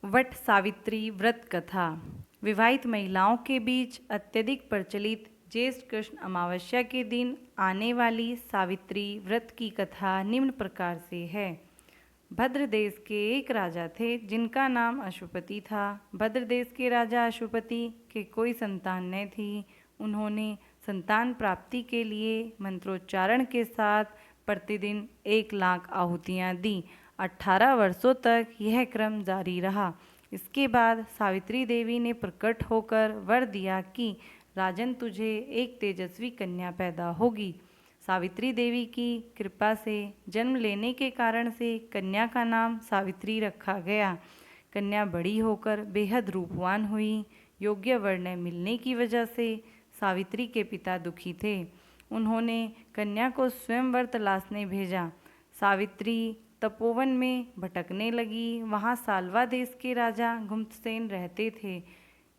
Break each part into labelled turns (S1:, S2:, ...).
S1: वट सावित्री व्रत कथा। विवाहित महिलाओं के बीच अत्यधिक प्रचलित ज्येष्ठ कृष्ण अमावस्या के दिन आने वाली सावित्री व्रत की कथा निम्न प्रकार से है। भद्र देश के एक राजा थे जिनका नाम अश्वपति था। भद्र देश के राजा अश्वपति के कोई संतान न थी। उन्होंने संतान प्राप्ति के लिए मंत्रोच्चारण के साथ प्रतिदिन 1,00,000 आहुतियाँ दी। 18 वर्षों तक यह क्रम जारी रहा। इसके बाद सावित्री देवी ने प्रकट होकर वर दिया कि राजन, तुझे एक तेजस्वी कन्या पैदा होगी। सावित्री देवी की कृपा से जन्म लेने के कारण से कन्या का नाम सावित्री रखा गया। कन्या बड़ी होकर बेहद रूपवान हुई। योग्य वर न मिलने की वजह से सावित्री के पिता दुखी थे। उन्होंने कन्या को स्वयंवर तलाशने भेजा। सावित्री तपोवन में भटकने लगी। वहाँ सालवा देश के राजा गुप्तसेन रहते थे।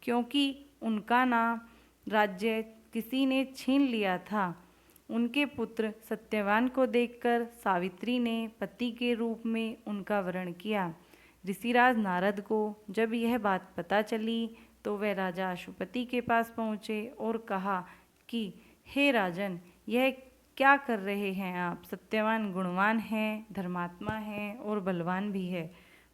S1: क्योंकि उनका नाम राज्य किसी ने छीन लिया था, उनके पुत्र सत्यवान को देखकर सावित्री ने पति के रूप में उनका वरण किया। ऋषिराज नारद को जब यह बात पता चली तो वह राजा अश्वपति के पास पहुँचे और कहा कि हे राजन, यह क्या कर रहे हैं आप? सत्यवान गुणवान है, धर्मात्मा है और बलवान भी है,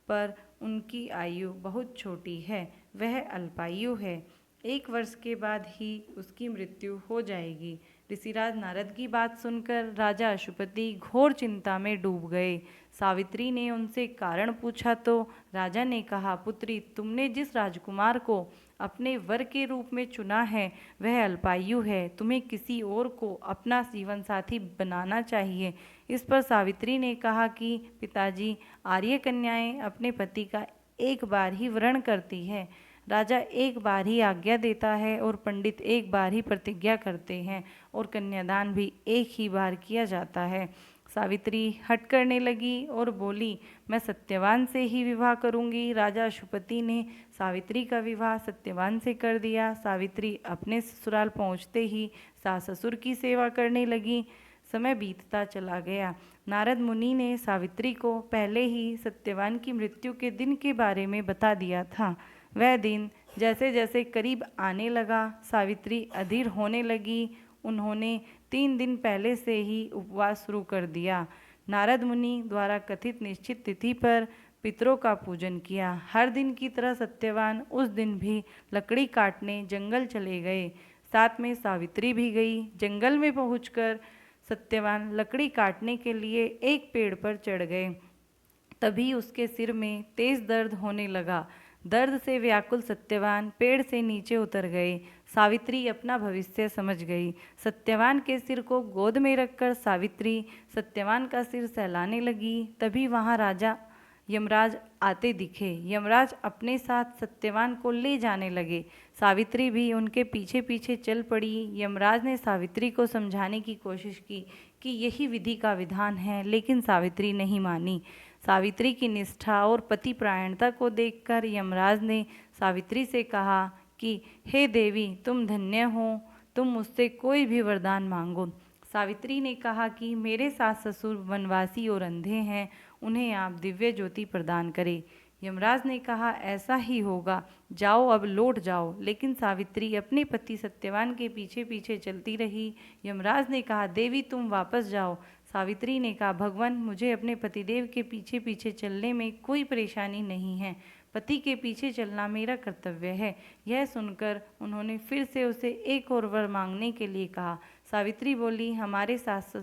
S1: पर उनकी आयु बहुत छोटी है, वह अल्पायु है। 1 वर्ष के बाद ही उसकी मृत्यु हो जाएगी। ऋषिराज नारद की बात सुनकर राजा अश्वपति घोर चिंता में डूब गए। सावित्री ने उनसे कारण पूछा तो राजा ने कहा, पुत्री, तुमने जिस राजकुमार को अपने वर के रूप में चुना है वह अल्पायु है। तुम्हें किसी और को अपना जीवन साथी बनाना चाहिए। इस पर सावित्री ने कहा कि पिताजी, आर्य कन्याएं अपने पति का एक बार ही वरण करती है। राजा एक बार ही आज्ञा देता है और पंडित एक बार ही प्रतिज्ञा करते हैं और कन्यादान भी एक ही बार किया जाता है। सावित्री हट करने लगी और बोली, मैं सत्यवान से ही विवाह करूंगी। राजा अश्वपति ने सावित्री का विवाह सत्यवान से कर दिया। सावित्री अपने ससुराल पहुंचते ही सास ससुर की सेवा करने लगी। समय बीतता चला गया। नारद मुनि ने सावित्री को पहले ही सत्यवान की मृत्यु के दिन के बारे में बता दिया था। वह दिन जैसे जैसे करीब आने लगा, सावित्री अधीर होने लगी। उन्होंने 3 दिन पहले से ही उपवास शुरू कर दिया। नारद मुनि द्वारा कथित निश्चित तिथि पर पितरों का पूजन किया। हर दिन की तरह सत्यवान उस दिन भी लकड़ी काटने जंगल चले गए। साथ में सावित्री भी गई। जंगल में पहुंचकर सत्यवान लकड़ी काटने के लिए एक पेड़ पर चढ़ गए। तभी उसके सिर में तेज दर्द होने लगा। दर्द से व्याकुल सत्यवान पेड़ से नीचे उतर गए। सावित्री अपना भविष्य समझ गई। सत्यवान के सिर को गोद में रखकर सावित्री सत्यवान का सिर सहलाने लगी। तभी वहाँ राजा यमराज आते दिखे। यमराज अपने साथ सत्यवान को ले जाने लगे। सावित्री भी उनके पीछे पीछे चल पड़ी। यमराज ने सावित्री को समझाने की कोशिश की कि यही विधि का विधान है, लेकिन सावित्री नहीं मानी। सावित्री की निष्ठा और पतिपरायणता को देखकर यमराज ने सावित्री से कहा कि हे देवी, तुम धन्य हो, तुम मुझसे कोई भी वरदान मांगो। सावित्री ने कहा कि मेरे सास ससुर वनवासी और अंधे हैं, उन्हें आप दिव्य ज्योति प्रदान करें। यमराज ने कहा, ऐसा ही होगा, जाओ अब लौट जाओ। लेकिन सावित्री अपने पति सत्यवान के पीछे पीछे चलती रही। यमराज ने कहा, देवी तुम वापस जाओ। सावित्री ने कहा, भगवान, मुझे अपने पतिदेव के पीछे पीछे चलने में कोई परेशानी नहीं है। पति के पीछे चलना मेरा कर्तव्य है। यह सुनकर उन्होंने फिर से उसे एक और वर मांगने के लिए कहा। सावित्री बोली, हमारे सास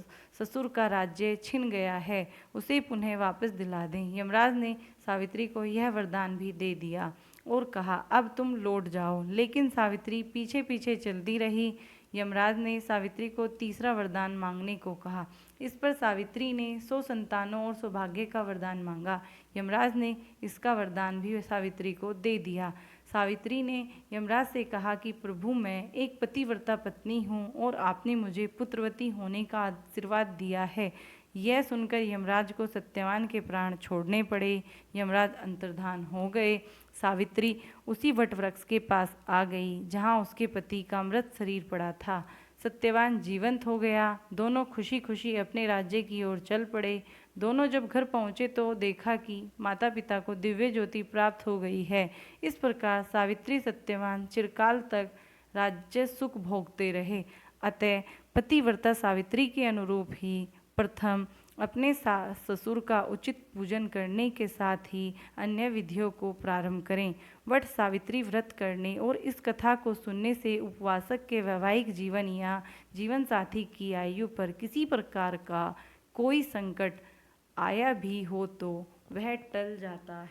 S1: ससुर का राज्य छिन गया है, उसे पुनः वापस दिला दें। यमराज ने सावित्री को यह वरदान भी दे दिया और कहा, अब तुम लौट जाओ। लेकिन सावित्री पीछे पीछे चलती रही। यमराज ने सावित्री को तीसरा वरदान मांगने को कहा। इस पर सावित्री ने 100 संतानों और सौभाग्य का वरदान मांगा। यमराज ने इसका वरदान भी सावित्री को दे दिया। सावित्री ने यमराज से कहा कि प्रभु, मैं एक पतिव्रता पत्नी हूँ और आपने मुझे पुत्रवती होने का आशीर्वाद दिया है। यह सुनकर यमराज को सत्यवान के प्राण छोड़ने पड़े। यमराज अंतर्धान हो गए। सावित्री उसी वटवृक्ष के पास आ गई जहाँ उसके पति का मृत शरीर पड़ा था। सत्यवान जीवंत हो गया। दोनों खुशी खुशी अपने राज्य की ओर चल पड़े। दोनों जब घर पहुँचे तो देखा कि माता पिता को दिव्य ज्योति प्राप्त हो गई है। इस प्रकार सावित्री सत्यवान चिरकाल तक राज्य सुख भोगते रहे। अतः पतिव्रता सावित्री के अनुरूप ही प्रथम अपने सास ससुर का उचित पूजन करने के साथ ही अन्य विधियों को प्रारंभ करें। वट सावित्री व्रत करने और इस कथा को सुनने से उपवासक के वैवाहिक जीवन या जीवन साथी की आयु पर किसी प्रकार का कोई संकट आया भी हो तो वह टल जाता है।